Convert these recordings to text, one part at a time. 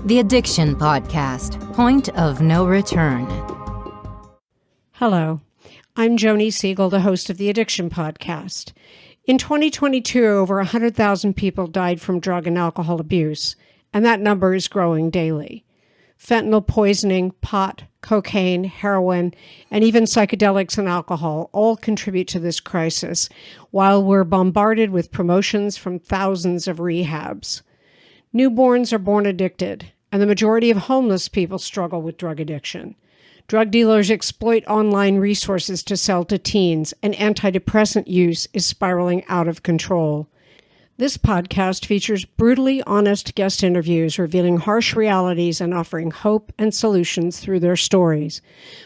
The Addiction Podcast, Point of No Return. Hello, I'm Joni Siegel, the host of the Addiction Podcast. In 2022, over 100,000 people died from drug and alcohol abuse, and that number is growing daily. Fentanyl poisoning, pot, cocaine, heroin, and even psychedelics and alcohol all contribute to this crisis, while we're bombarded with promotions from thousands of rehabs. Newborns are born addicted, and the majority of homeless people struggle with drug addiction. Drug dealers exploit online resources to sell to teens, and antidepressant use is spiraling out of control. This podcast features brutally honest guest interviews revealing harsh realities and offering hope and solutions through their stories.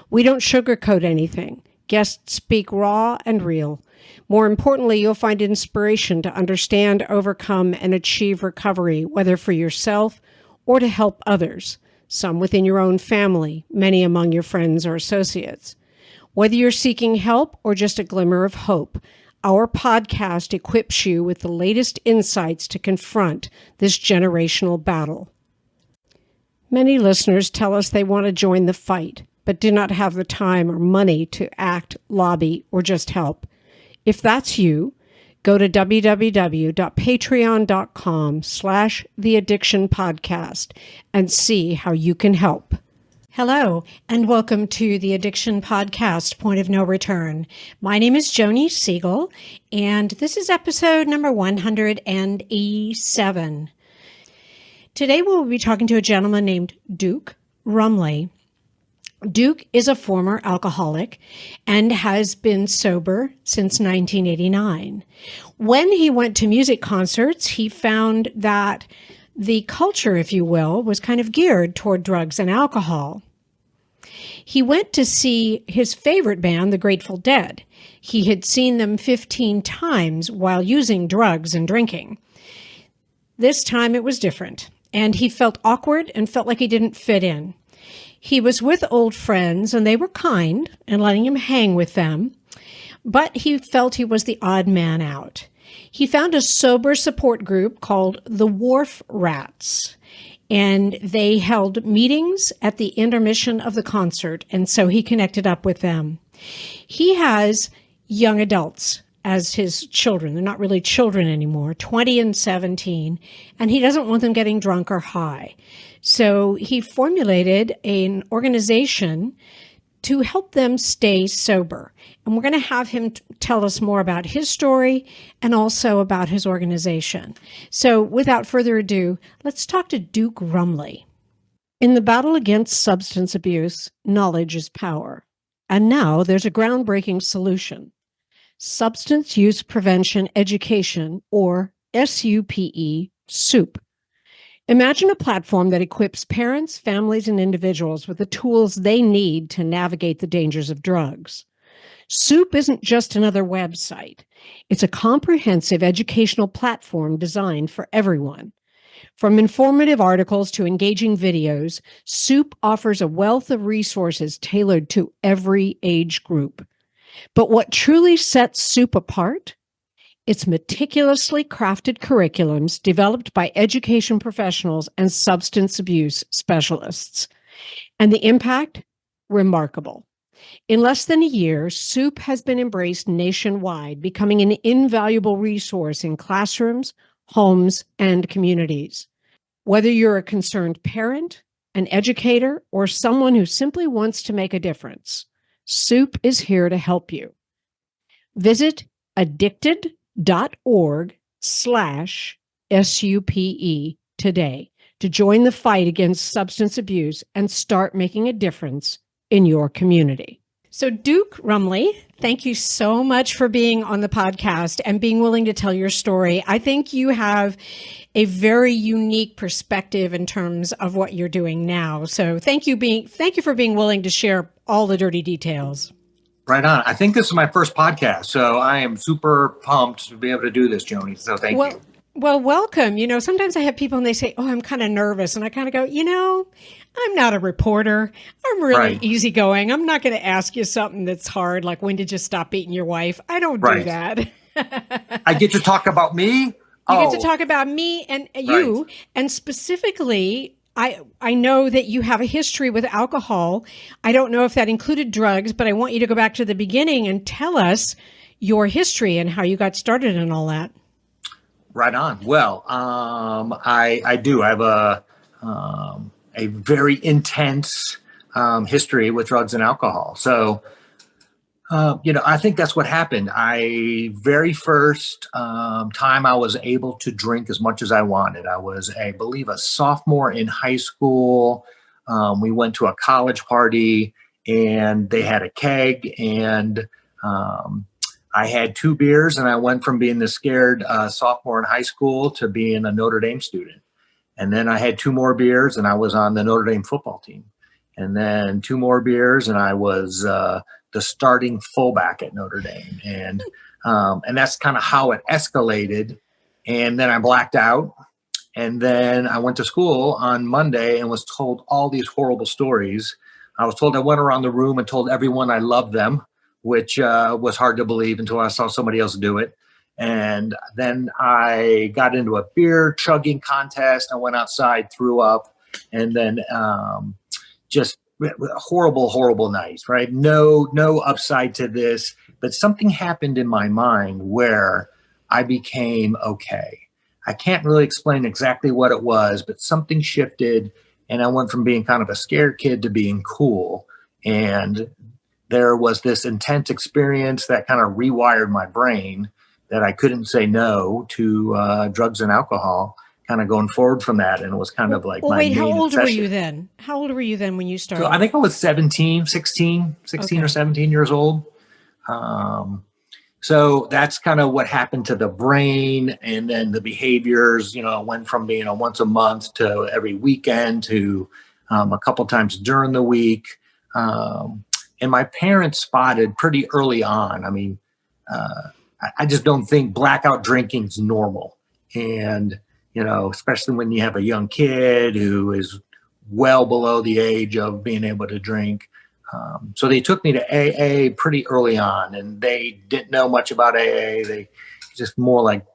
We don't sugarcoat anything. Guests speak raw and real. More importantly, you'll find inspiration to understand, overcome, and achieve recovery, whether for yourself or to help others, some within your own family, many among your friends or associates. Whether you're seeking help or just a glimmer of hope, our podcast equips you with the latest insights to confront this generational battle. Many listeners tell us they want to join the fight, but do not have the time or money to act, lobby, or just help. If that's you, go to www.patreon.com/theaddictionpodcast and see how you can help. Hello, and welcome to the Addiction Podcast, Point of No Return. My name is Joni Siegel, and this is episode number 187. Today we'll be talking to a gentleman named Duke Rumely. Duke is a former alcoholic and has been sober since 1989. When he went to music concerts, he found that the culture, if you will, was kind of geared toward drugs and alcohol. He went to see his favorite band, the Grateful Dead. He had seen them 15 times while using drugs and drinking. This time it was different, and he felt awkward and felt like he didn't fit in. He was with old friends, and they were kind and letting him hang with them, but he felt he was the odd man out. He found a sober support group called the Wharf Rats, and they held meetings at the intermission of the concert, and so he connected up with them. He has young adults as his children. They're not really children anymore, 20 and 17, and he doesn't want them getting drunk or high. So he formulated an organization to help them stay sober. And we're going to have him tell us more about his story and also about his organization. So without further ado, let's talk to Duke Rumely. In the battle against substance abuse, knowledge is power. And now there's a groundbreaking solution. Substance Use Prevention Education, or SUPE, SOUP. Imagine a platform that equips parents, families, and individuals with the tools they need to navigate the dangers of drugs. SOUP isn't just another website. It's a comprehensive educational platform designed for everyone. From informative articles to engaging videos, SOUP offers a wealth of resources tailored to every age group. But what truly sets SOUP apart? Its meticulously crafted curriculums developed by education professionals and substance abuse specialists. And the impact? Remarkable. In less than a year, SOUP has been embraced nationwide, becoming an invaluable resource in classrooms, homes, and communities. Whether you're a concerned parent, an educator, or someone who simply wants to make a difference, SOUP is here to help you. Visit addicted.org/SUPE today to join the fight against substance abuse and start making a difference in your community. So Duke Rumely, thank you so much for being on the podcast and being willing to tell your story. I think you have a very unique perspective in terms of what you're doing now. So thank you for being willing to share all the dirty details. Right on. I think this is my first podcast, so I am super pumped to be able to do this, Joni. So thank you. Well, welcome. You know, sometimes I have people and they say, oh, I'm kind of nervous. And I kind of go, I'm not a reporter. I'm really easygoing. I'm not going to ask you something that's hard, like when did you stop beating your wife? I don't do that. I get to talk about me? You get to talk about me and you, and specifically I know that you have a history with alcohol. I don't know if that included drugs, but I want you to go back to the beginning and tell us your history and how you got started and all that. Right on. Well, I do. I have a very intense history with drugs and alcohol. So, I think that's what happened. Very first time I was able to drink as much as I wanted. I was, I believe, a sophomore in high school. We went to a college party and they had a keg, and I had 2 beers, and I went from being the scared sophomore in high school to being a Notre Dame student. And then I had 2 more beers, and I was on the Notre Dame football team. And then 2 more beers, and I was the starting fullback at Notre Dame. And that's kind of how it escalated. And then I blacked out. And then I went to school on Monday and was told all these horrible stories. I was told I went around the room and told everyone I loved them, which was hard to believe until I saw somebody else do it. And then I got into a beer chugging contest. I went outside, threw up, and then just horrible, horrible nights, right? No upside to this, but something happened in my mind where I became okay. I can't really explain exactly what it was, but something shifted, and I went from being kind of a scared kid to being cool. And there was this intense experience that kind of rewired my brain that I couldn't say no to drugs and alcohol, kind of going forward from that. And it was kind of like my main how old were obsession. you then? How old were you then when you started? So I think I was 16 Okay. or 17 years old. So that's kind of what happened to the brain, and then the behaviors, went from being a once a month to every weekend to a couple times during the week. And my parents spotted pretty early on. I mean, I just don't think blackout drinking is normal. And, especially when you have a young kid who is well below the age of being able to drink. So they took me to AA pretty early on, and they didn't know much about AA. They just more like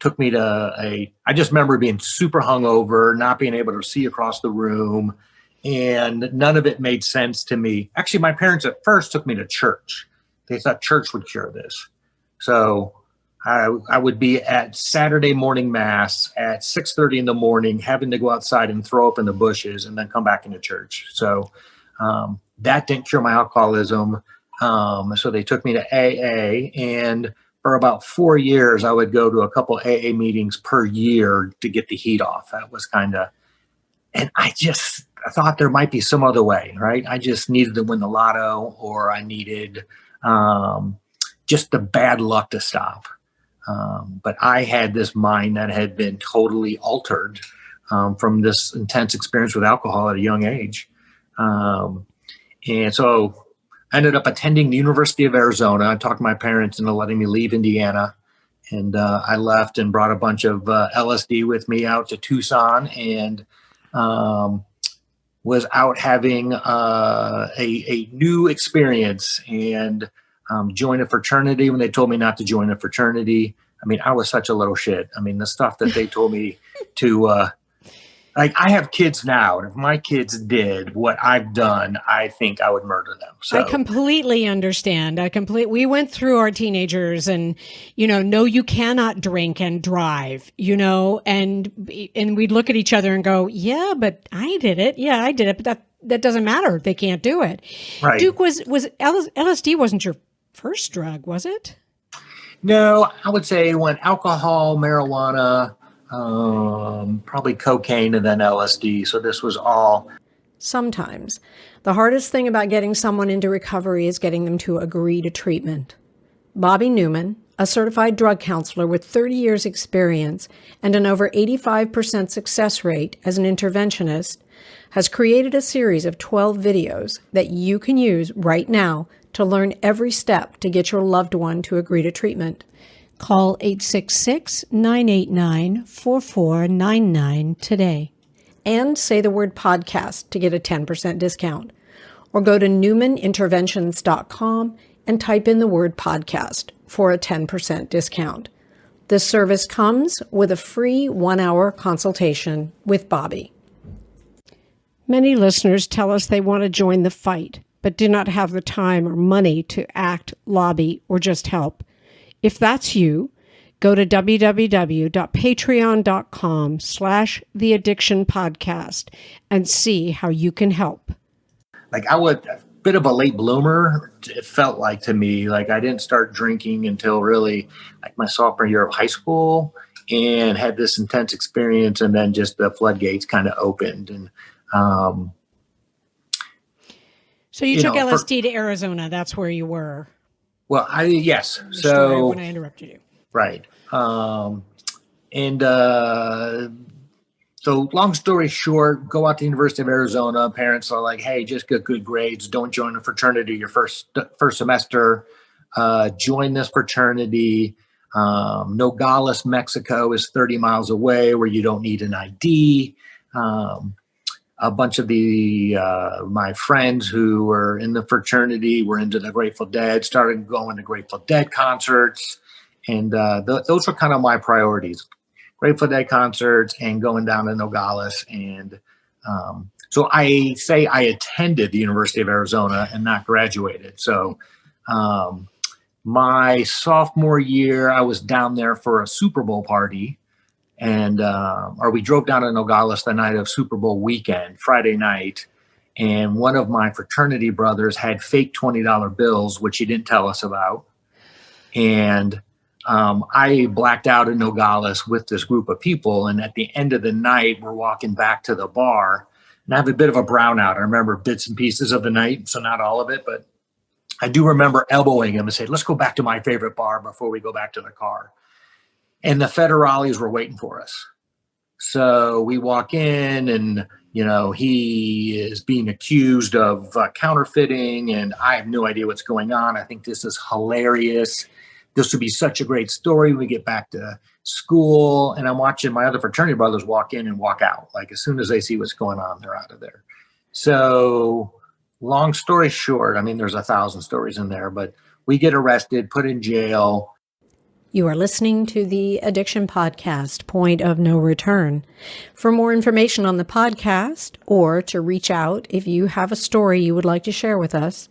took me to I just remember being super hungover, not being able to see across the room, and none of it made sense to me. Actually, my parents at first took me to church. They thought church would cure this. So I would be at Saturday morning mass at 6:30 in the morning, having to go outside and throw up in the bushes and then come back into church. So that didn't cure my alcoholism. So they took me to AA, and for about 4 years, I would go to a couple AA meetings per year to get the heat off. That was and I thought there might be some other way, right? I just needed to win the lotto, or I needed just the bad luck to stop. But I had this mind that had been totally altered from this intense experience with alcohol at a young age. And so I ended up attending the University of Arizona. I talked my parents into letting me leave Indiana. And I left and brought a bunch of LSD with me out to Tucson, and was out having a new experience, and joined a fraternity when they told me not to join a fraternity. I mean, I was such a little shit. I mean, the stuff that they told me to I have kids now, and if my kids did what I've done, I think I would murder them. So I completely understand. We went through our teenagers, and, no, you cannot drink and drive, and we'd look at each other and go, yeah, but I did it. Yeah, I did it. But that doesn't matter. They can't do it. Right. Duke, was LSD wasn't your first drug, was it? No, I would say when alcohol, marijuana, probably cocaine, and then LSD. So this was all. Sometimes the hardest thing about getting someone into recovery is getting them to agree to treatment. Bobby Newman, a certified drug counselor with 30 years experience and an over 85% success rate as an interventionist, has created a series of 12 videos that you can use right now to learn every step to get your loved one to agree to treatment. Call 866-989-4499 today and say the word podcast to get a 10% discount. Or go to newmaninterventions.com and type in the word podcast for a 10% discount. This service comes with a free 1-hour consultation with Bobby. Many listeners tell us they want to join the fight, but do not have the time or money to act, lobby, or just help. If that's you, go to www.patreon.com/theaddictionpodcast and see how you can help. Like I was a bit of a late bloomer. It felt like to me, like I didn't start drinking until really like my sophomore year of high school, and had this intense experience, and then just the floodgates kind of opened. And so you took LSD to Arizona. That's where you were. Well, yes. So when I interrupted you. Right. So long story short, go out to the University of Arizona. Parents are like, hey, just get good grades. Don't join a fraternity your first semester. Join this fraternity. Nogales, Mexico is 30 miles away where you don't need an ID. A bunch of my friends who were in the fraternity were into the Grateful Dead, started going to Grateful Dead concerts. And those were kind of my priorities. Grateful Dead concerts and going down to Nogales. And so I say I attended the University of Arizona and not graduated. So my sophomore year, I was down there for a Super Bowl party. And we drove down to Nogales the night of Super Bowl weekend, Friday night. And one of my fraternity brothers had fake $20 bills, which he didn't tell us about. And I blacked out in Nogales with this group of people. And at the end of the night, we're walking back to the bar. And I have a bit of a brownout. I remember bits and pieces of the night, so not all of it. But I do remember elbowing him and say, let's go back to my favorite bar before we go back to the car. And the federales were waiting for us. So we walk in and, he is being accused of counterfeiting, and I have no idea what's going on. I think this is hilarious. This would be such a great story when we get back to school. And I'm watching my other fraternity brothers walk in and walk out. Like as soon as they see what's going on, they're out of there. So long story short, I mean, there's 1,000 stories in there, but we get arrested, put in jail. You are listening to the Addiction Podcast, Point of No Return. For more information on the podcast or to reach out if you have a story you would like to share with us,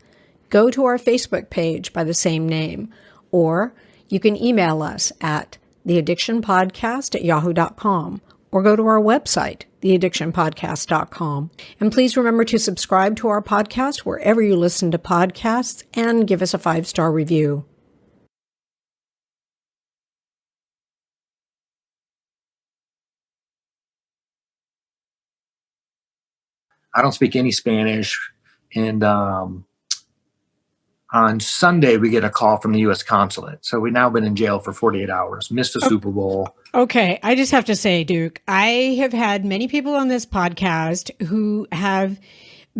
go to our Facebook page by the same name, or you can email us at theaddictionpodcast@yahoo.com or go to our website, theaddictionpodcast.com. And please remember to subscribe to our podcast wherever you listen to podcasts and give us a 5-star review. I don't speak any Spanish. And on Sunday, we get a call from the U.S. consulate. So we've now been in jail for 48 hours, missed the Super Bowl. Okay. I just have to say, Duke, I have had many people on this podcast who have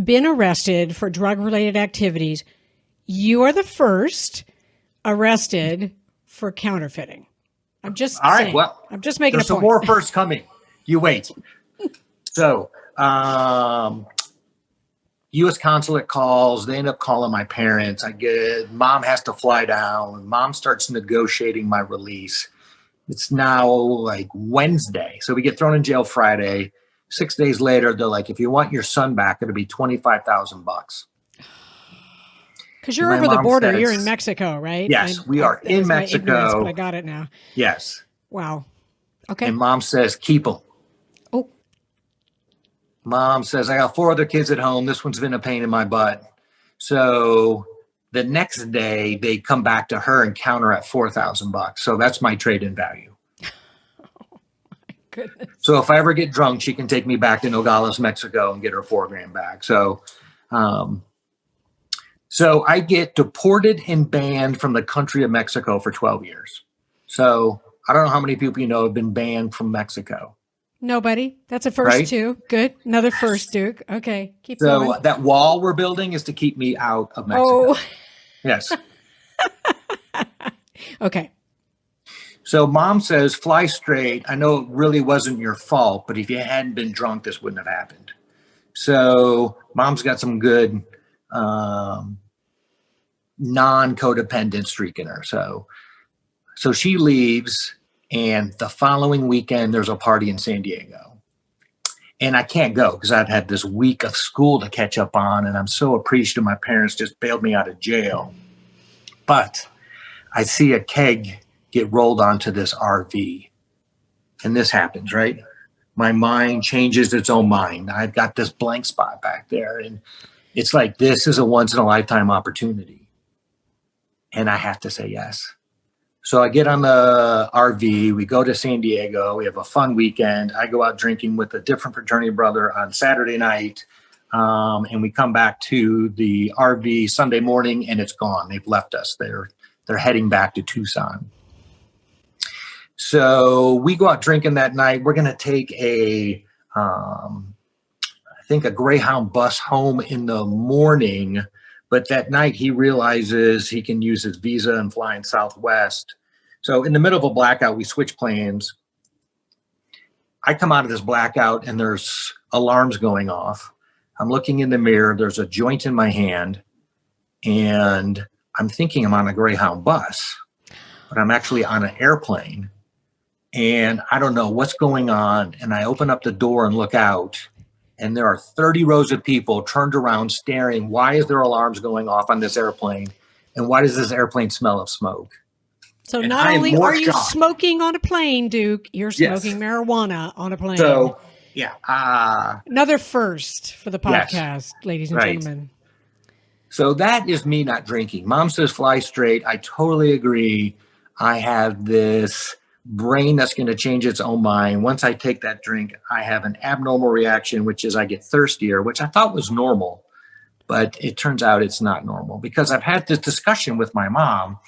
been arrested for drug-related activities. You are the first arrested for counterfeiting. I'm just All saying. right. Well, I'm just making a point. There's some more first coming. You wait. So U.S. consulate calls. They end up calling my parents. Mom has to fly down. Mom starts negotiating my release. It's now like Wednesday. So we get thrown in jail Friday. 6 days later, they're like, if you want your son back, it'll be $25,000. Because you're over the border. You're in Mexico, right? Yes, we are in Mexico. But I got it now. Yes. Wow. Okay. And Mom says, keep them. Oh. Mom says, I got 4 other kids at home. This one's been a pain in my butt. So the next day they come back to her and counter at $4,000. So that's my trade-in value. Oh my goodness. So if I ever get drunk, she can take me back to Nogales, Mexico and get her $4,000 back. So I get deported and banned from the country of Mexico for 12 years. So I don't know how many people have been banned from Mexico. Nobody. That's a first, right? Too. Good. Another first, Duke. Okay. Keep going. So that wall we're building is to keep me out of Mexico. Oh. Yes. Okay. So Mom says, fly straight. I know it really wasn't your fault, but if you hadn't been drunk, this wouldn't have happened. So Mom's got some good non-codependent streak in her. So she leaves. And the following weekend, there's a party in San Diego. And I can't go because I'd had this week of school to catch up on. And I'm so appreciative my parents just bailed me out of jail. But I see a keg get rolled onto this RV. And this happens, right? My mind changes its own mind. I've got this blank spot back there. And it's like, this is a once in a lifetime opportunity. And I have to say yes. So I get on the RV, we go to San Diego, we have a fun weekend. I go out drinking with a different fraternity brother on Saturday night, and we come back to the RV Sunday morning, and it's gone. They've left us. They're heading back to Tucson. So we go out drinking that night. We're going to take I think a Greyhound bus home in the morning. But that night he realizes he can use his visa and fly in Southwest. So in the middle of a blackout, we switch plans. I come out of this blackout and there's alarms going off. I'm looking in the mirror. There's a joint in my hand. And I'm thinking I'm on a Greyhound bus, but I'm actually on an airplane. And I don't know what's going on. And I open up the door and look out. And there are 30 rows of people turned around staring. Why is there alarms going off on this airplane? And why does this airplane smell of smoke? So And not I am only more are you shocked. smoking on a plane, Duke, you're Yes. smoking marijuana on a plane. So, yeah. Another first for the Yes. podcast, ladies and Right. gentlemen. So that is me not drinking. Mom says fly straight. I totally agree. I have this brain that's going to change its own mind. Once I take that drink, I have an abnormal reaction, which is I get thirstier, which I thought was normal. But it turns out it's not normal because I've had this discussion with my mom.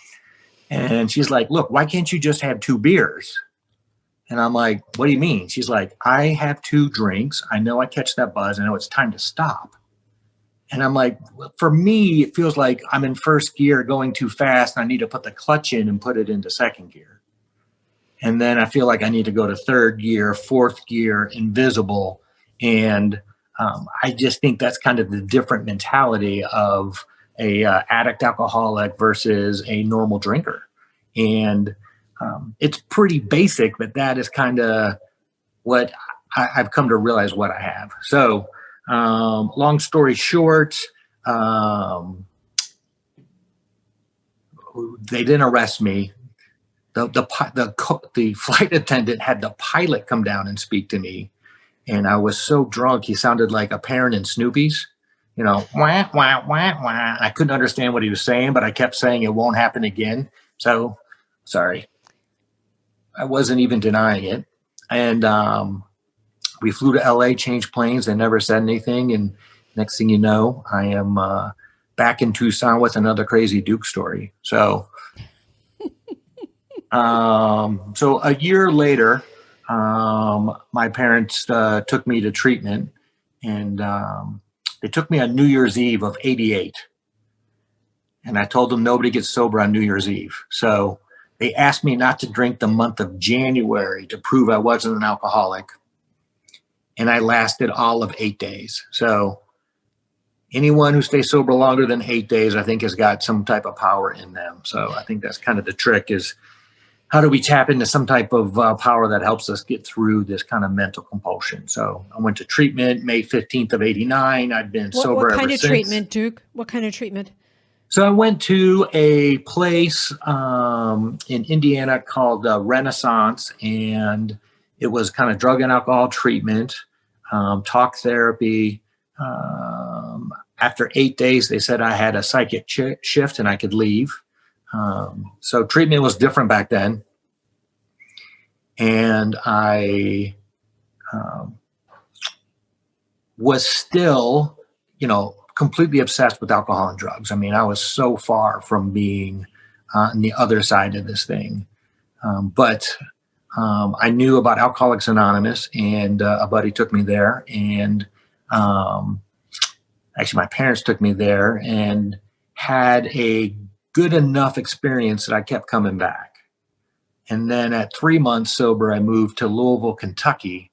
And she's like, look, why can't you just have 2 beers? And I'm like, what do you mean? She's like, I have 2 drinks. I know I catch that buzz. I know it's time to stop. And I'm like, for me, it feels like I'm in first gear going too fast. And I need to put the clutch in and put it into second gear. And then I feel like I need to go to third gear, fourth gear, invisible. And I just think that's kind of the different mentality of a addict alcoholic versus a normal drinker. And it's pretty basic, but that is kind of what I've come to realize what I have. So long story short, they didn't arrest me. The flight attendant had the pilot come down and speak to me. And I was so drunk, he sounded like a parent in Snoopy's. You know, wah, wah, wah, wah. I couldn't understand what he was saying, but I kept saying it won't happen again. So, sorry. I wasn't even denying it. And we flew to LA, changed planes. They never said anything. And next thing you know, I am back in Tucson with another crazy Duke story. So, so a year later, my parents took me to treatment, and they took me on New Year's Eve of '88. And I told them nobody gets sober on New Year's Eve. So they asked me not to drink the month of January to prove I wasn't an alcoholic. And I lasted all of 8 days. So anyone who stays sober longer than 8 days, I think, has got some type of power in them. So I think that's kind of the trick, is how do we tap into some type of power that helps us get through this kind of mental compulsion? So I went to treatment May 15th of '89. I've been sober What ever kind of since. treatment, Duke? What kind of treatment? So I went to a place in Indiana called Renaissance, and it was kind of drug and alcohol treatment, talk therapy. After 8 days, they said I had a psychic shift and I could leave. So treatment was different back then. And I was still, completely obsessed with alcohol and drugs. I mean, I was so far from being on the other side of this thing. But I knew about Alcoholics Anonymous, and a buddy took me there. And actually, my parents took me there and had a good enough experience that I kept coming back. And then at 3 months sober, I moved to Louisville, Kentucky.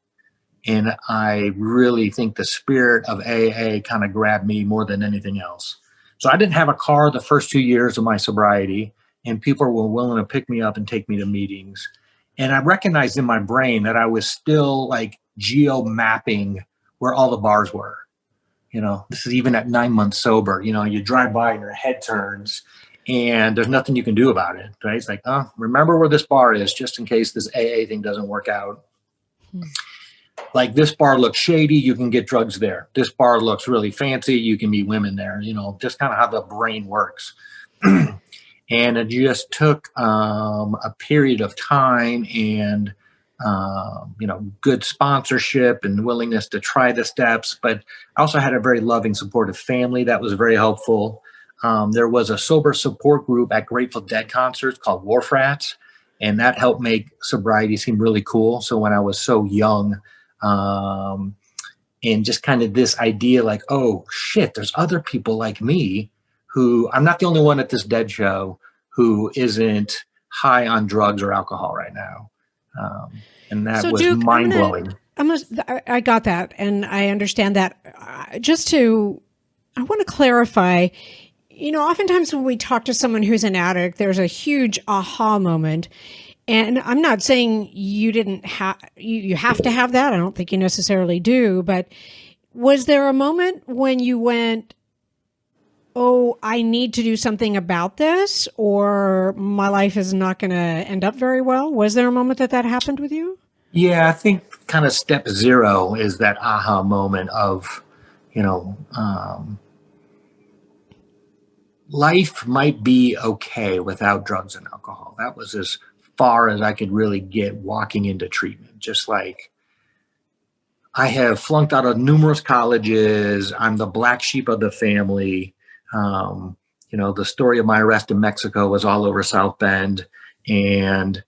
And I really think the spirit of AA kind of grabbed me more than anything else. So I didn't have a car the first 2 years of my sobriety, and people were willing to pick me up and take me to meetings. And I recognized in my brain that I was still like geo mapping where all the bars were. This is even at 9 months sober. You drive by and your head turns and there's nothing you can do about it, right? It's like, remember where this bar is just in case this AA thing doesn't work out. Like, this bar looks shady, you can get drugs there. This bar looks really fancy, you can meet women there, just kind of how the brain works. And it just took a period of time and, good sponsorship and willingness to try the steps. But I also had a very loving, supportive family that was very helpful. There was a sober support group at Grateful Dead concerts called Wharf Rats, and that helped make sobriety seem really cool. So when I was so young, and just kind of this idea like, oh shit, there's other people like me who, I'm not the only one at this Dead show who isn't high on drugs or alcohol right now. And that was Duke, mind-blowing. I got that, and I understand that. I want to clarify, oftentimes when we talk to someone who's an addict, there's a huge aha moment. And I'm not saying you didn't have, you have to have that. I don't think you necessarily do. But was there a moment when you went, oh, I need to do something about this, or my life is not going to end up very well? Was there a moment that happened with you? Yeah, I think kind of step zero is that aha moment of, life might be okay without drugs and alcohol. That was as far as I could really get walking into treatment. Just like, I have flunked out of numerous colleges. I'm the black sheep of the family. The story of my arrest in Mexico was all over South Bend. And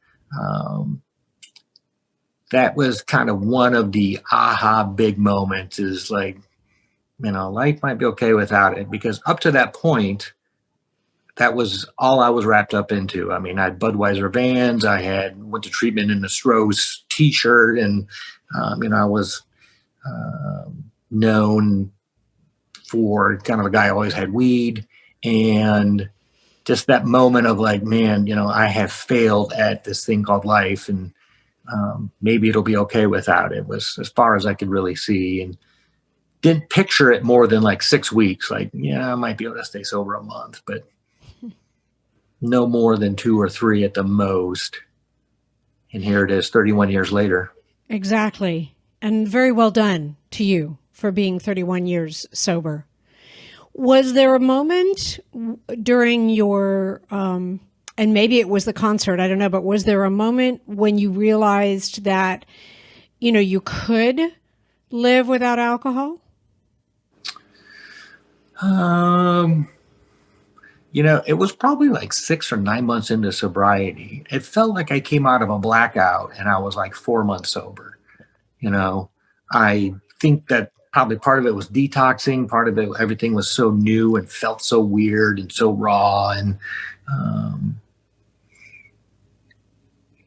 that was kind of one of the aha big moments, is like, life might be okay without it. Because up to that point, that was all I was wrapped up into. I mean, I had Budweiser Vans, I went to treatment in a Stroh's t-shirt, and, I was known for kind of a guy who always had weed. And just that moment of like, man, I have failed at this thing called life, and maybe it'll be okay without it, was as far as I could really see. And didn't picture it more than like 6 weeks. Like, yeah, I might be able to stay sober a month, but no more than 2 or 3 at the most. And here it is 31 years later. Exactly. And very well done to you for being 31 years sober. Was there a moment during your, and maybe it was the concert, I don't know, but was there a moment when you realized that, you could live without alcohol? It was probably like 6 or 9 months into sobriety. It felt like I came out of a blackout and I was like 4 months sober. I think that probably part of it was detoxing. Part of it, everything was so new and felt so weird and so raw.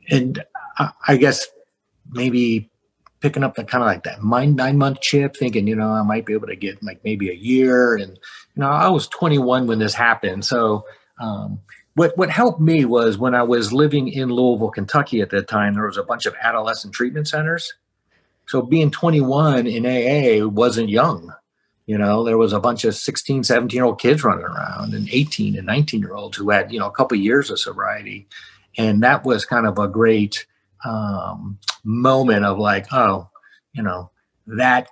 And I guess maybe picking up the kind of like that 9-month chip, thinking, I might be able to get like maybe a year. And, I was 21 when this happened. So what helped me was when I was living in Louisville, Kentucky at that time, there was a bunch of adolescent treatment centers. So being 21 in AA wasn't young. There was a bunch of 16, 17-year-old kids running around, and 18 and 19-year-olds who had, a couple of years of sobriety. And that was kind of a great moment of like, oh, that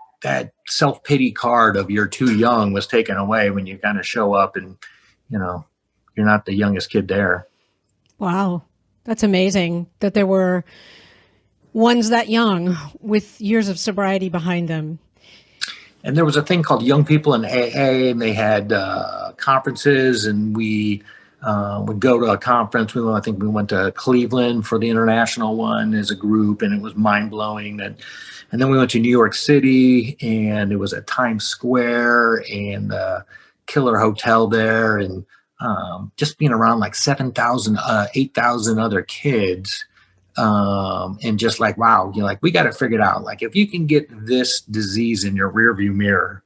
self-pity card of you're too young was taken away when you kind of show up and, you're not the youngest kid there. Wow. That's amazing that there were ones that young with years of sobriety behind them. And there was a thing called Young People in AA, and they had conferences, and we would go to a conference. I think we went to Cleveland for the international one as a group, and it was mind-blowing. And then we went to New York City, and it was at Times Square and the killer hotel there, and just being around like 7,000, 8,000 other kids. And just like, wow, we got it figured out. Like, if you can get this disease in your rearview mirror,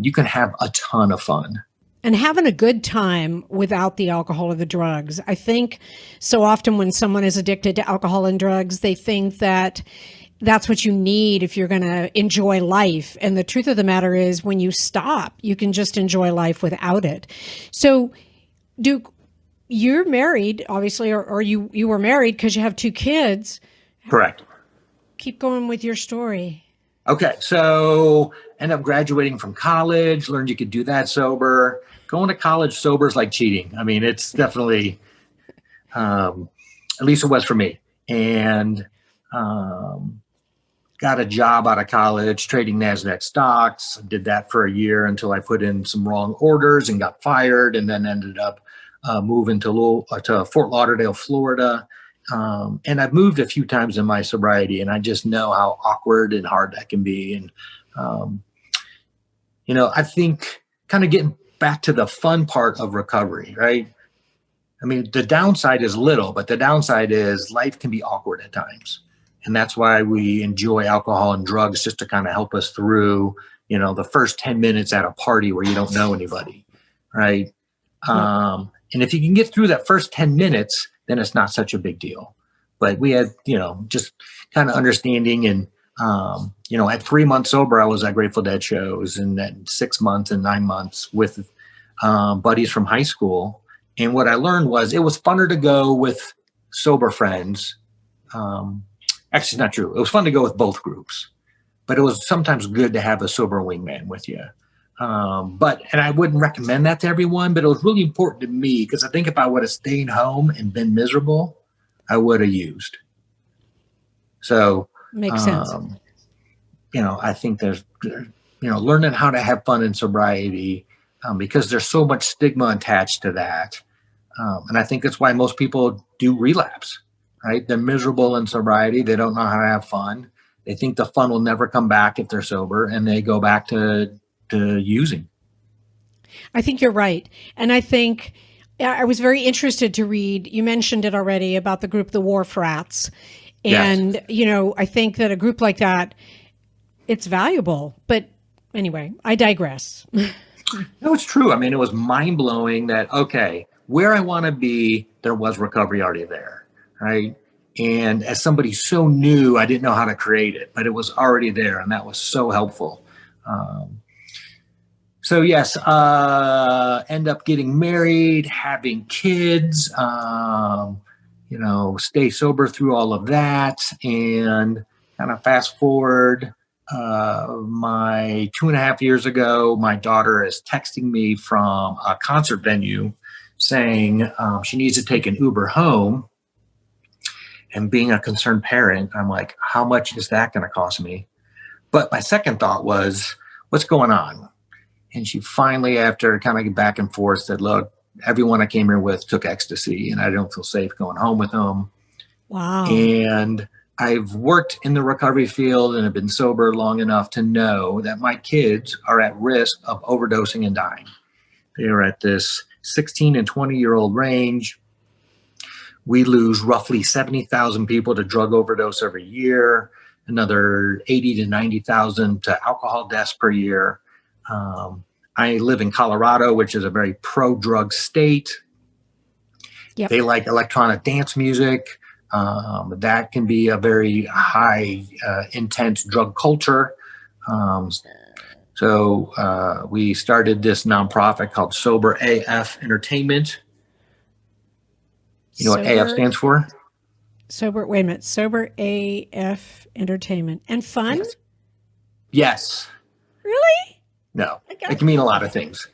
you can have a ton of fun. And having a good time without the alcohol or the drugs. I think so often when someone is addicted to alcohol and drugs, they think that that's what you need if you're going to enjoy life. And the truth of the matter is, when you stop, you can just enjoy life without it. So, Duke, you're married, obviously, or you were married because you have 2 kids. Correct. Keep going with your story. Okay, so ended up graduating from college, learned you could do that sober. Going to college sober is like cheating. I mean, it's definitely, at least it was for me. And got a job out of college trading NASDAQ stocks. Did that for a year until I put in some wrong orders and got fired, and then ended up moving to Fort Lauderdale, Florida. And I've moved a few times in my sobriety, and I just know how awkward and hard that can be. And, I think kind of getting back to the fun part of recovery, right? I mean, the downside is little, but the downside is life can be awkward at times. And that's why we enjoy alcohol and drugs, just to kind of help us through, the first 10 minutes at a party where you don't know anybody, right? And if you can get through that first 10 minutes, then it's not such a big deal. But we had, just kind of understanding. And, at 3 months sober, I was at Grateful Dead shows, and at 6 months and 9 months with buddies from high school. And what I learned was it was funner to go with sober friends. Actually, it's not true. It was fun to go with both groups, but it was sometimes good to have a sober wingman with you. And I wouldn't recommend that to everyone, but it was really important to me, because I think if I would have stayed home and been miserable, I would have used. So makes sense. I think there's, learning how to have fun in sobriety, because there's so much stigma attached to that. And I think that's why most people do relapse, right? They're miserable in sobriety. They don't know how to have fun. They think the fun will never come back if they're sober, and they go back to using. I think you're right. And I think I was very interested to read, you mentioned it already, about the group, the Wharf Rats. And, Yes. I think that a group like that, it's valuable. But anyway, I digress. No, it's true. I mean, it was mind blowing that, okay, where I want to be, there was recovery already there, right? And as somebody so new, I didn't know how to create it, but it was already there. And that was so helpful. So yes, end up getting married, having kids, stay sober through all of that. And kind of fast forward, my 2.5 years ago, my daughter is texting me from a concert venue saying she needs to take an Uber home. And being a concerned parent, I'm like, how much is that going to cost me? But my second thought was, what's going on? And she finally, after kind of back and forth, said, look, everyone I came here with took ecstasy, and I don't feel safe going home with them. Wow. And I've worked in the recovery field and have been sober long enough to know that my kids are at risk of overdosing and dying. They are at this 16 and 20-year-old range. We lose roughly 70,000 people to drug overdose every year, another 80 to 90,000 to alcohol deaths per year. I live in Colorado, which is a very pro-drug state. Yep. They like electronic dance music. That can be a very high, intense drug culture. So we started this nonprofit called Sober AF Entertainment. You know what AF stands for? Wait a minute. Sober AF Entertainment. And fun? Yes. Really? No, it can mean a lot of things.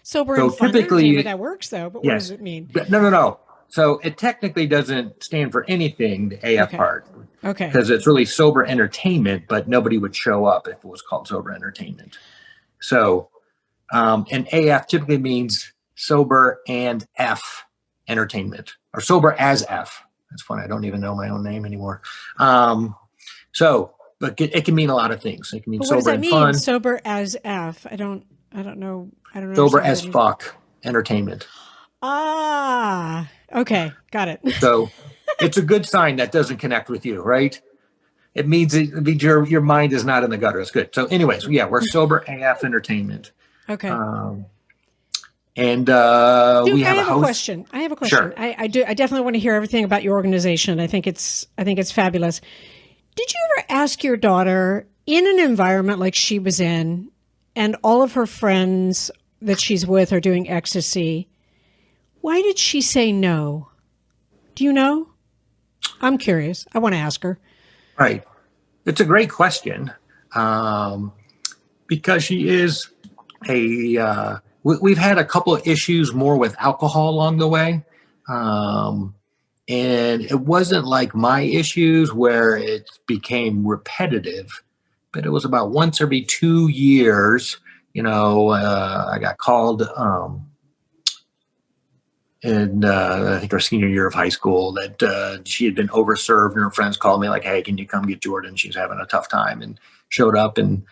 Sober So and fun. typically, that works though, but yes. what does it mean? No. So it technically doesn't stand for anything, the AF part. Okay. Because it's really sober entertainment, but nobody would show up if it was called sober entertainment. So, and AF typically means sober and F entertainment, or sober as F. That's funny. I don't even know my own name anymore. But it can mean a lot of things. It can mean sober and fun. What does that mean? Sober as F. I don't know. Sober as fuck entertainment. Ah, okay. Got it. So it's a good sign that doesn't connect with you, right? It means your mind is not in the gutter. It's good. So anyways, yeah, we're Sober AF Entertainment. Okay. And Duke, we have a host. question. I have a question. Sure. I definitely want to hear everything about your organization. I think it's fabulous. Did you ever ask your daughter, in an environment like she was in, and all of her friends that she's with are doing ecstasy, why did she say no? Do you know? I'm curious. I want to ask her. Right. It's a great question, because she is we've had a couple of issues more with alcohol along the way. And it wasn't like my issues where it became repetitive, but it was about once every 2 years, I got called, in I think our senior year of high school, that she had been overserved, and her friends called me like, "Hey, can you come get Jordan? She's having a tough time," and showed up. And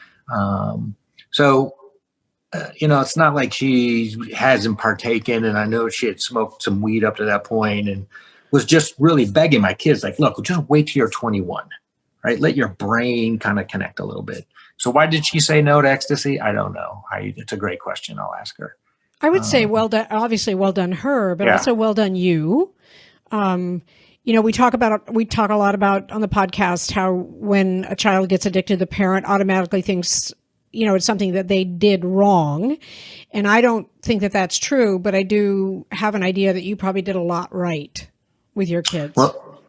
so, it's not like she hasn't partaken. And I know she had smoked some weed up to that point, and was just really begging my kids, like, "Look, just wait till you're 21, right? Let your brain kind of connect a little bit." So why did she say no to ecstasy? I don't know. It's a great question. I'll ask her. I would say well done, obviously well done her, but also well done you. We talk a lot about on the podcast how when a child gets addicted, the parent automatically thinks, it's something that they did wrong. And I don't think that that's true, but I do have an idea that you probably did a lot right with your kids. Well,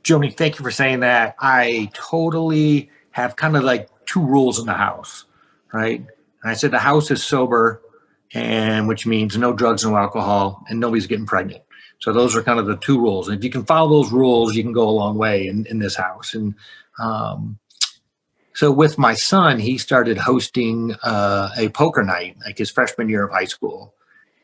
Joni, thank you for saying that. I totally have kind of like two rules in the house, right? And I said the house is sober, and which means no drugs, no alcohol, and nobody's getting pregnant. So those are kind of the two rules. And if you can follow those rules, you can go a long way in this house. And so with my son, he started hosting a poker night, like his freshman year of high school.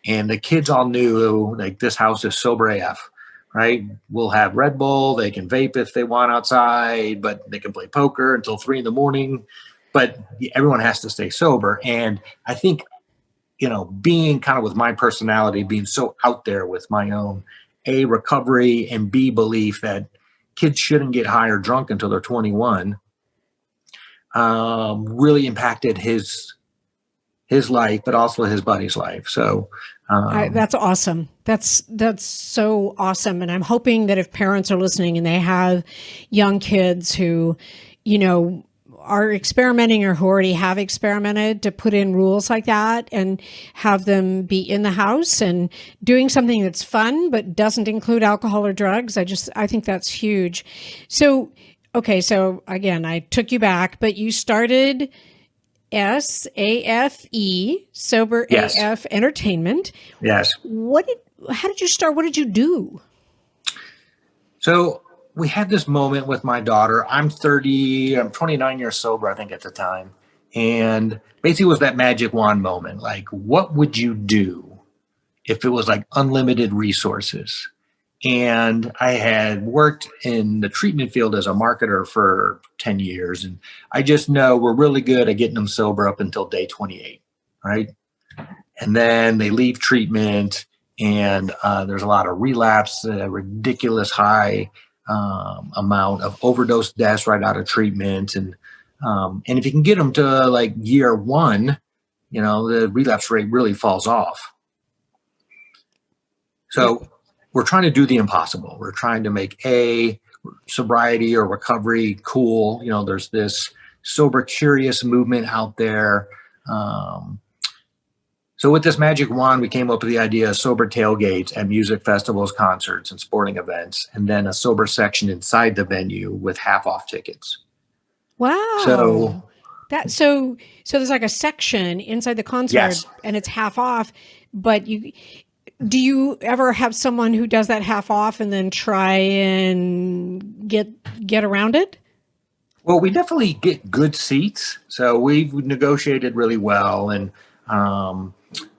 And the kids all knew, like, this house is sober AF, right? We'll have Red Bull. They can vape if they want outside, but they can play poker until 3 a.m. But everyone has to stay sober. And I think, being kind of with my personality, being so out there with my own A, recovery, and B, belief that kids shouldn't get high or drunk until they're 21, really impacted his life, but also his buddy's life. So that's awesome. That's so awesome. And I'm hoping that if parents are listening and they have young kids who, are experimenting or who already have experimented, to put in rules like that and have them be in the house and doing something that's fun but doesn't include alcohol or drugs. I think that's huge. So, okay, so again, I took you back, but you started SAFE, Sober Yes. AF Entertainment. Yes. How did you start? What did you do? So we had this moment with my daughter. I'm 29 years sober, I think, at the time. And basically it was that magic wand moment. Like, what would you do if it was like unlimited resources? And I had worked in the treatment field as a marketer for 10 years. And I just know we're really good at getting them sober up until day 28, right? And then they leave treatment, and there's a lot of relapse, ridiculous high amount of overdose deaths right out of treatment. And if you can get them to like year 1, the relapse rate really falls off. So we're trying to do the impossible. We're trying to make sobriety or recovery cool. There's this sober curious movement out there. So with this magic wand, we came up with the idea of sober tailgates at music festivals, concerts, and sporting events, and then a sober section inside the venue with half-off tickets. Wow. So there's like a section inside the concert, yes. And it's half off, but do you ever have someone who does that half off and then try and get around it? Well, we definitely get good seats. So we've negotiated really well, and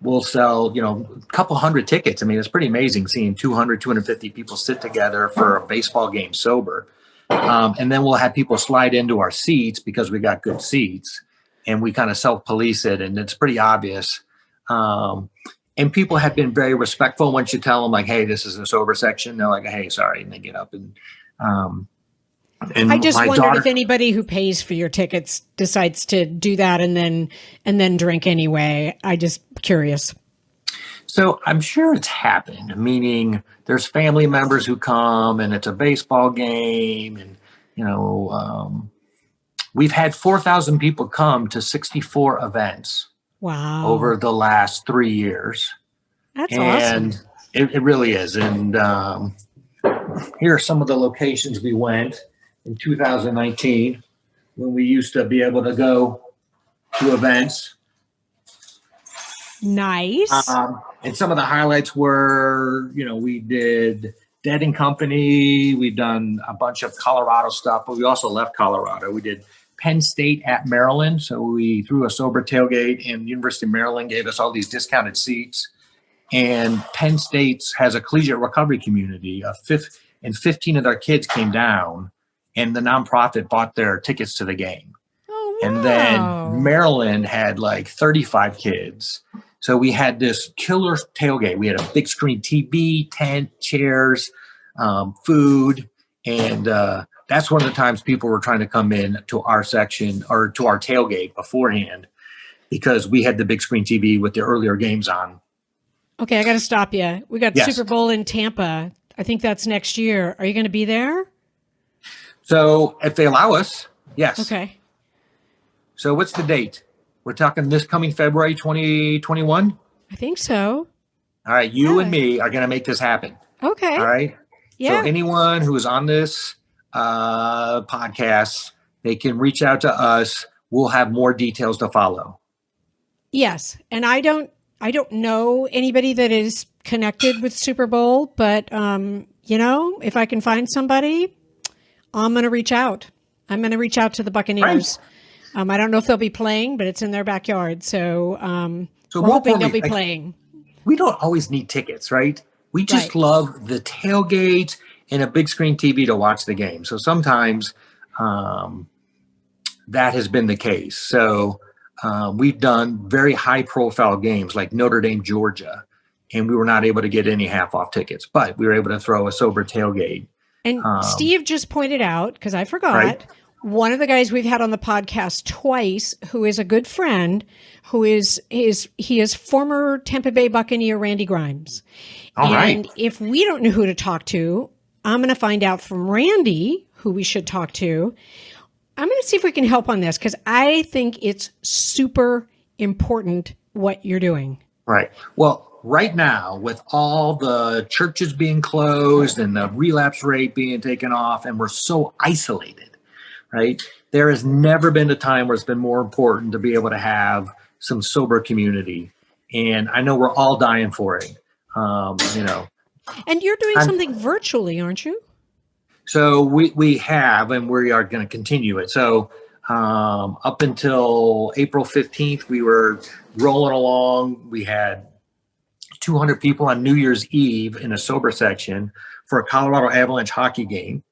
we'll sell, a couple hundred tickets. I mean, it's pretty amazing seeing 250 people sit together for a baseball game sober. And then we'll have people slide into our seats because we got good seats, and we kind of self-police it, and it's pretty obvious. And people have been very respectful once you tell them, like, hey, this is a sober section. They're like, hey, sorry. And they get up. And I just wondered if anybody who pays for your tickets decides to do that and then drink anyway. I just curious. So I'm sure it's happened, meaning there's family members who come and it's a baseball game, and we've had 4,000 people come to 64 events over the last 3 years. That's awesome. It really is. And here are some of the locations we went in 2019 when we used to be able to go to events. Nice. And some of the highlights were, we did Dead and Company. We've done a bunch of Colorado stuff, but we also left Colorado. We did Penn State at Maryland. So we threw a sober tailgate, and the University of Maryland gave us all these discounted seats. And Penn State has a collegiate recovery community. And 15 of their kids came down, and the nonprofit bought their tickets to the game. Oh, wow. And then Maryland had like 35 kids. So we had this killer tailgate. We had a big screen TV, tent, chairs, food. And that's one of the times people were trying to come in to our section or to our tailgate beforehand, because we had the big screen TV with the earlier games on. Okay, I got to stop you. We got Yes. Super Bowl in Tampa. I think that's next year. Are you going to be there? So if they allow us, yes. Okay. So what's the date? We're talking this coming February 2021? I think so. All right. You and me are going to make this happen. Okay. All right. Yeah. So anyone who is on this podcast, they can reach out to us. We'll have more details to follow. Yes. And I don't know anybody that is connected with Super Bowl, but if I can find somebody, I'm going to reach out. I'm going to reach out to the Buccaneers. Right. I don't know if they'll be playing, but it's in their backyard. So, So we're hoping they'll importantly, be playing. We don't always need tickets, right? We just love the tailgate and a big screen TV to watch the game. So sometimes that has been the case. So we've done very high profile games like Notre Dame, Georgia, and we were not able to get any half off tickets, but we were able to throw a sober tailgate. And Steve just pointed out, because I forgot, Right. one of the guys we've had on the podcast twice, who is a good friend, he is former Tampa Bay Buccaneer Randy Grimes. All right. And if we don't know who to talk to, I'm going to find out from Randy who we should talk to. I'm going to see if we can help on this, because I think it's super important what you're doing. Right. Well, right now, with all the churches being closed and the relapse rate being taken off, and we're so isolated, right? There has never been a time where it's been more important to be able to have some sober community. And I know we're all dying for it. And you're doing something virtually, aren't you? So we have, and we are going to continue it. So up until April 15th, we were rolling along. We had 200 people on New Year's Eve in a sober section for a Colorado Avalanche hockey game.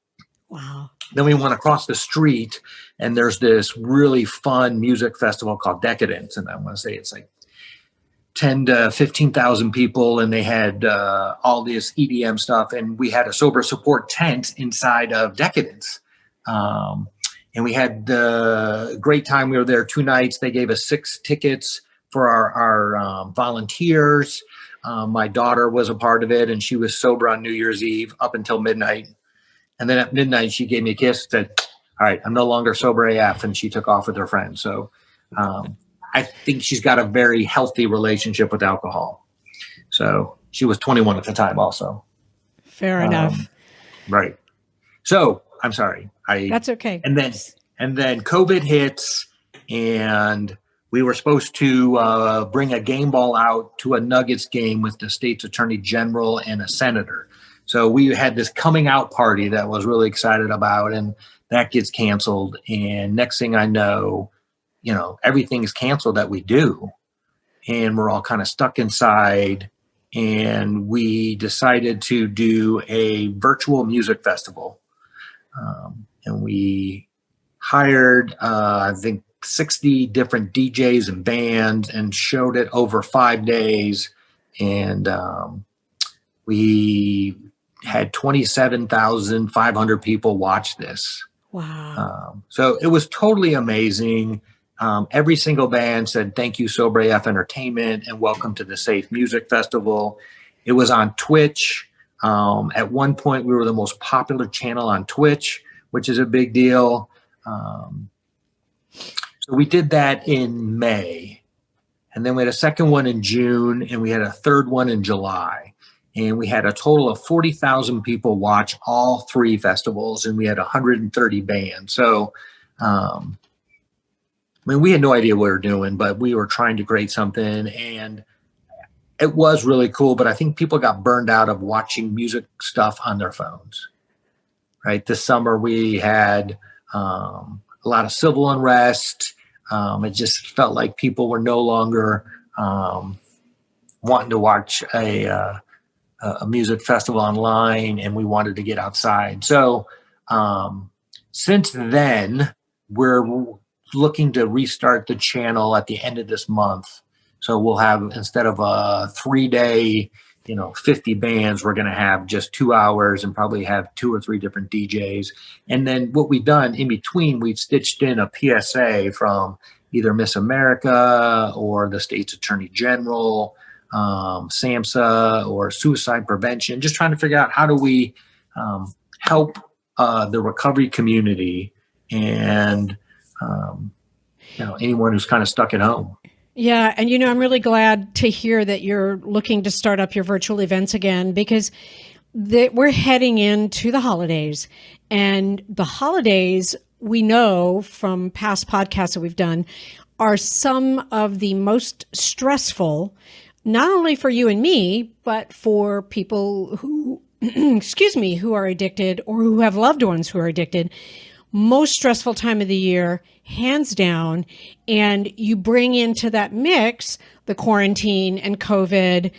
Wow. Then we went across the street, and there's this really fun music festival called Decadence. And I want to say it's like 10 to 15,000 people, and they had all this EDM stuff, and we had a sober support tent inside of Decadence. And we had a great time. We were there 2 nights. They gave us 6 tickets for our volunteers. My daughter was a part of it, and she was sober on New Year's Eve up until midnight. And then at midnight, she gave me a kiss, said, "All right, I'm no longer sober AF," and she took off with her friends. So I think she's got a very healthy relationship with alcohol. So she was 21 at the time also. Fair enough. Right. So I'm sorry. That's okay. And then COVID hits, and we were supposed to bring a game ball out to a Nuggets game with the state's attorney general and a senator. So we had this coming out party that I was really excited about, and that gets canceled. And next thing I know, everything is canceled that we do. And we're all kind of stuck inside. And we decided to do a virtual music festival. And we hired, I think, 60 different DJs and bands and showed it over 5 days. And we had 27,500 people watch this. Wow. So it was totally amazing. Every single band said, "Thank you, Sober AF Entertainment, and welcome to the Safe Music Festival." It was on Twitch. At one point, we were the most popular channel on Twitch. which is a big deal. So we did that in May. And then we had a second one in June, and we had a third one in July. And we had a total of 40,000 people watch all three festivals, and we had 130 bands. So, we had no idea what we were doing, but we were trying to create something, and it was really cool. But I think people got burned out of watching music stuff on their phones, right? This summer we had a lot of civil unrest. It just felt like people were no longer wanting to watch a music festival online, and we wanted to get outside. So since then, we're looking to restart the channel at the end of this month. So we'll have, instead of a 3-day, 50 bands, we're going to have just 2 hours and probably have 2 or 3 different DJs. And then what we've done in between, we've stitched in a PSA from either Miss America or the state's attorney general, SAMHSA, or suicide prevention, just trying to figure out how do we help the recovery community and anyone who's kind of stuck at home. Yeah. And, I'm really glad to hear that you're looking to start up your virtual events again, because we're heading into the holidays, and the holidays, we know from past podcasts that we've done, are some of the most stressful, not only for you and me, but for people who, who are addicted or who have loved ones who are addicted. Most stressful time of the year, hands down. And you bring into that mix the quarantine and COVID.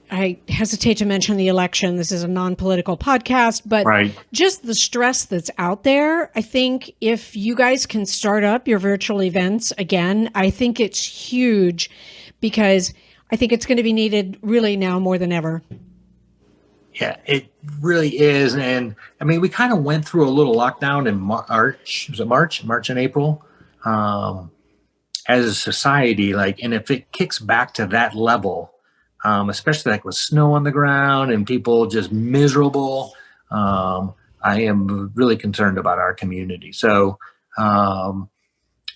I hesitate to mention the election. This is a non-political podcast, but just the stress that's out there. I think if you guys can start up your virtual events again, I think it's huge, because I think it's going to be needed really now more than ever. Yeah, it really is. And we kind of went through a little lockdown in March. Was it March? March and April? As a society, and if it kicks back to that level, especially with snow on the ground and people just miserable, I am really concerned about our community. So,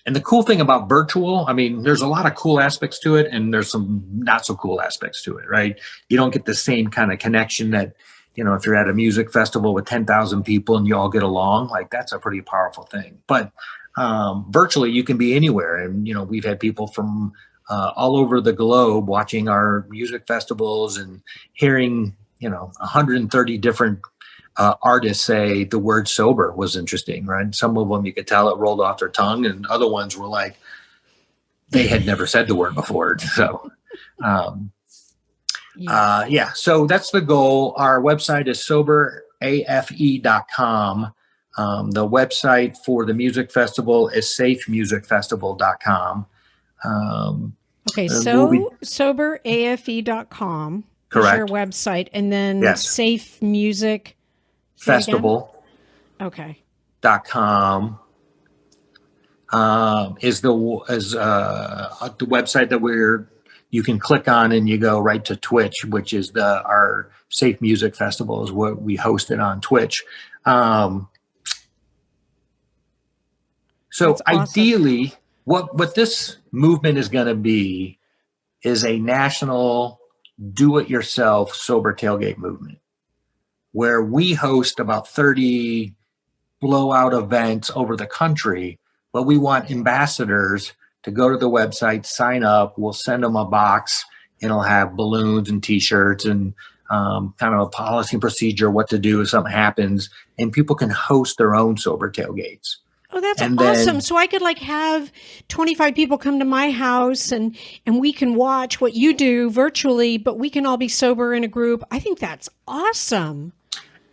and the cool thing about virtual, there's a lot of cool aspects to it, and there's some not so cool aspects to it, right? You don't get the same kind of connection that, if you're at a music festival with 10,000 people and you all get along, that's a pretty powerful thing. But virtually, you can be anywhere. And, we've had people from all over the globe watching our music festivals and hearing, 130 different artists say the word sober was interesting, right? Some of them you could tell it rolled off their tongue, and other ones were like they had never said the word before. So, so that's the goal. Our website is soberafe.com. The website for the music festival is safemusicfestival.com. Okay, so soberafe.com is your website, and then Safe Music Festival. Okay. .com is the website that you can click on, and you go right to Twitch, which is our Safe Music Festival is what we hosted on Twitch. So awesome. Ideally, what this movement is going to be is a national do-it-yourself sober tailgate movement, where we host about 30 blowout events over the country, but we want ambassadors to go to the website, sign up. We'll send them a box, and it'll have balloons and T-shirts and kind of a policy and procedure, what to do if something happens, and people can host their own sober tailgates. Oh, that's awesome. So I could have 25 people come to my house, and we can watch what you do virtually, but we can all be sober in a group. I think that's awesome.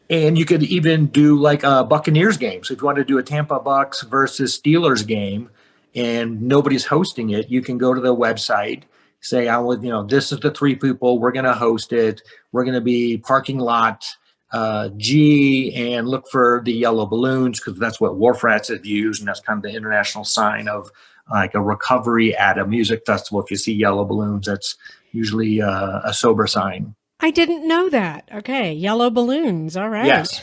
And you could even do a Buccaneers game. So if you want to do a Tampa Bucks versus Steelers game and nobody's hosting it, you can go to the website, say, this is the 3 people, we're going to host it. We're going to be parking lot G, and look for the yellow balloons, because that's what Wharf Rats have used, and that's kind of the international sign of a recovery at a music festival. If you see yellow balloons, that's usually a sober sign. I didn't know that. Okay, yellow balloons. All right. Yes.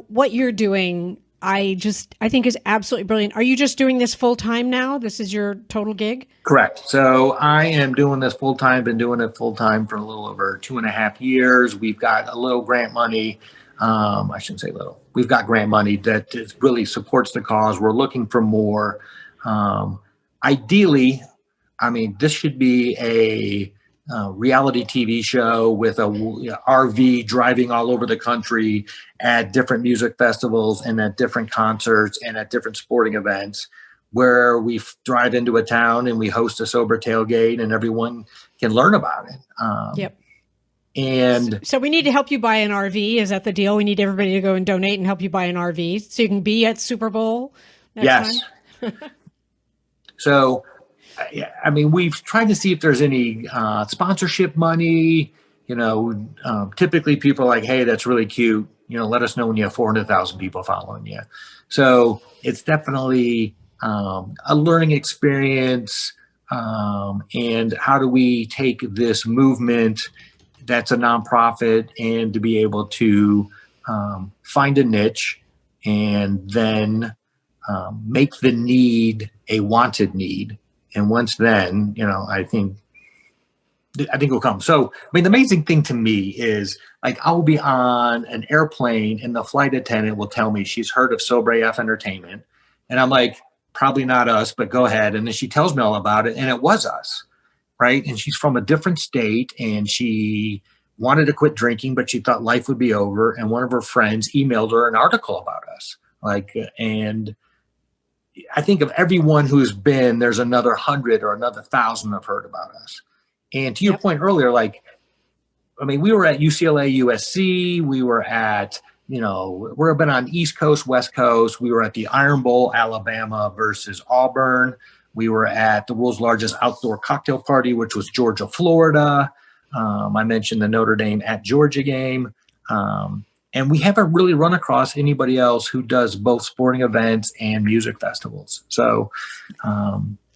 What you're doing, I think is absolutely brilliant. Are you just doing this full time now? This is your total gig? Correct. So I am doing this full time, been doing it full time for a little over 2.5 years. We've got a little grant money. I shouldn't say little. We've got grant money that really supports the cause. We're looking for more. Ideally, this should be a reality TV show with a RV driving all over the country at different music festivals and at different concerts and at different sporting events, where we drive into a town and we host a sober tailgate and everyone can learn about it. Yep. And so we need to help you buy an RV. Is that the deal? We need everybody to go and donate and help you buy an RV so you can be at Super Bowl next time? So, we've tried to see if there's any sponsorship money. Typically people are like, hey, that's really cute. Let us know when you have 400,000 people following you. So it's definitely a learning experience. And how do we take this movement that's a nonprofit and to be able to find a niche and then make the need a wanted need. And once then, I think it'll come. So, the amazing thing to me is I'll be on an airplane and the flight attendant will tell me she's heard of Sober AF Entertainment. And I'm like, probably not us, but go ahead. And then she tells me all about it. And it was us, right? And she's from a different state and she wanted to quit drinking, but she thought life would be over. And one of her friends emailed her an article about us. And I think of everyone who's been, there's another 100 or another 1,000 have heard about us. And to your point earlier, we were at UCLA, USC, we were at, we've been on East Coast, West Coast. We were at the Iron Bowl, Alabama versus Auburn. We were at the world's largest outdoor cocktail party, which was Georgia, Florida. I mentioned the Notre Dame at Georgia game. And we haven't really run across anybody else who does both sporting events and music festivals. So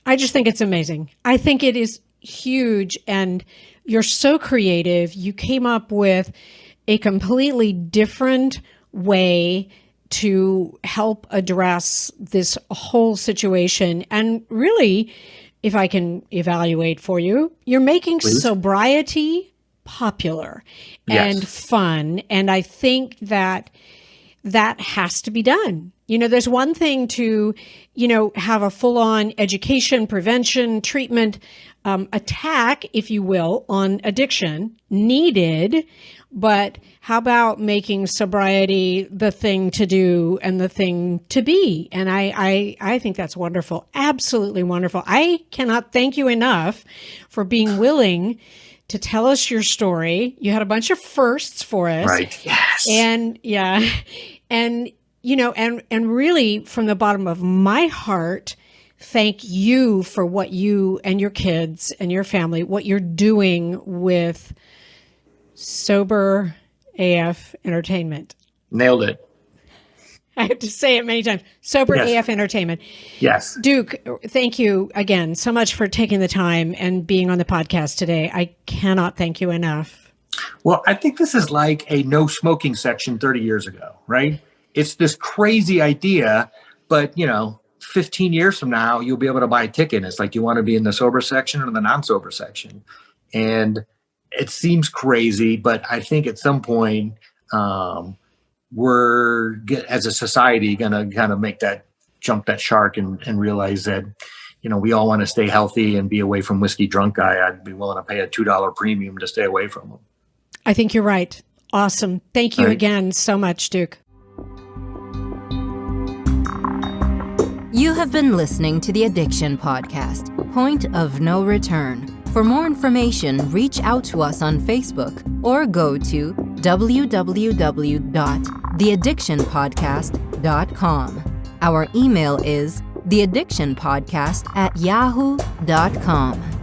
I just think it's amazing. I think it is huge. And you're so creative. You came up with a completely different way to help address this whole situation. And really, if I can evaluate for you, you're making sobriety popular and fun. And I think that has to be done. There's one thing to, have a full-on education, prevention, treatment, attack, if you will, on addiction needed. But how about making sobriety the thing to do and the thing to be? And I think that's wonderful. Absolutely wonderful. I cannot thank you enough for being willing to tell us your story. You had a bunch of firsts for us. Right. Yes. And and really from the bottom of my heart, thank you for what you and your kids and your family, what you're doing with Sober AF Entertainment. Nailed it. I have to say it many times. Sober AF Entertainment. Yes. Duke, thank you again so much for taking the time and being on the podcast today. I cannot thank you enough. Well, I think this is like a no smoking section 30 years ago, right? It's this crazy idea, but 15 years from now, you'll be able to buy a ticket. It's like, you want to be in the sober section or the non-sober section. And it seems crazy, but I think at some point, we're as a society going to kind of make that jump that shark and realize that, we all want to stay healthy and be away from whiskey drunk guy. I'd be willing to pay a $2 premium to stay away from him. I think you're right. Awesome. Thank you again so much, Duke. You have been listening to the Addiction Podcast, Point of No Return. For more information, reach out to us on Facebook or go to www.theaddictionpodcast.com. Our email is theaddictionpodcast@yahoo.com.